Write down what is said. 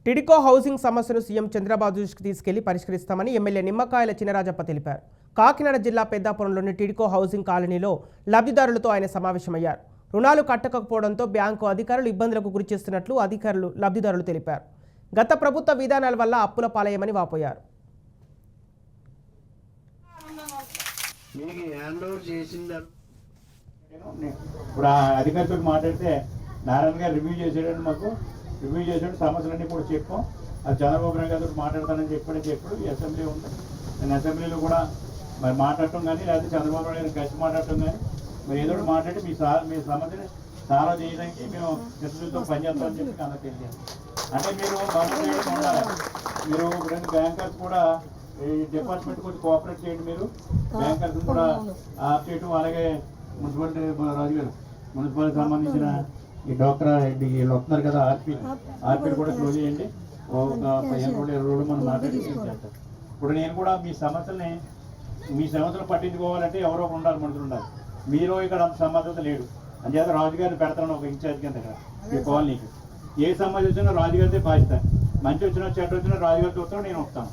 TIDCO housing సమస్యను CM Chandrababu దృష్టికి తీసుకెళ్లి పరిష్కరిస్తామని ఎమ్మెల్యే నిమ్మకాయల చినరాజప్ప తెలిపారు. కాకినాడ జిల్లా పెద్దాపురంలోని టిడ్కో హౌసింగ్ కాలనీలో లబ్ధిదారులతో ఆయన సమావేశమయ్యారు. రుణాలు కట్టకపోవడంతో బ్యాంకు అధికారులు ఇబ్బందులకు గురిచేస్తున్నట్లు లబ్ధిదారులు తెలిపారు. గత ప్రభుత్వ విధానాల వల్ల అప్పుల పాలయ్యమని వాపోయారు. ఇప్పుడు అధికారితో మాట్లాడితే నారాయణ గారు రివ్యూ చేసాడు సమస్యలన్నీ కూడా చెప్పాం. అది చంద్రబాబు నాయుడు గారితో మాట్లాడతానని చెప్పాడు. అసెంబ్లీ ఉంది, నేను అసెంబ్లీలో కూడా మరి మాట్లాడటం కానీ లేకపోతే చంద్రబాబు నాయుడు గారిని కలిసి మాట్లాడటం కానీ మరి ఏదో మాట్లాడి మీ సమస్యని సాల్వ్ చేయడానికి మేము చర్చలతో పనిచేస్తామని చెప్పి అందరికి తెలియదు. అంటే మీరు మనసు ఉండాలి. మీరు రెండు బ్యాంకర్స్ కూడా ఈ డిపార్ట్మెంట్ కొంచెం కోఆపరేట్ చేయండి. మీరు బ్యాంకర్స్ కూడా ఆప్ చేయటం, అలాగే మున్సిపాలిటీ రాజు గారు మున్సిపాలిటీకి సంబంధించిన ఈ డోక్రా వీళ్ళు వస్తున్నారు కదా, ఆర్పీలు కూడా క్లోజ్ చేయండి. ఒక 15 రోజులు 20 రోజులు మనం మాట్లాడి చేస్తాం. ఇప్పుడు నేను కూడా మీ సమస్యలు పట్టించుకోవాలంటే ఎవరో ఒకరు ఉండాలి, మనుషులు ఉండాలి. మీరు ఇక్కడ అంత సమర్థత లేడు. అంచేత రాజుగారిని పెడతాను ఒక ఇన్ఛార్జ్ కింద ఇక్కడ ఈ కాలనీకి. ఏ సమస్య వచ్చినా రాజుగారితో బాధ్యత. మంచి వచ్చినా చెడ్డ వచ్చినా రాజుగారితో వస్తాను, నేను వస్తాను.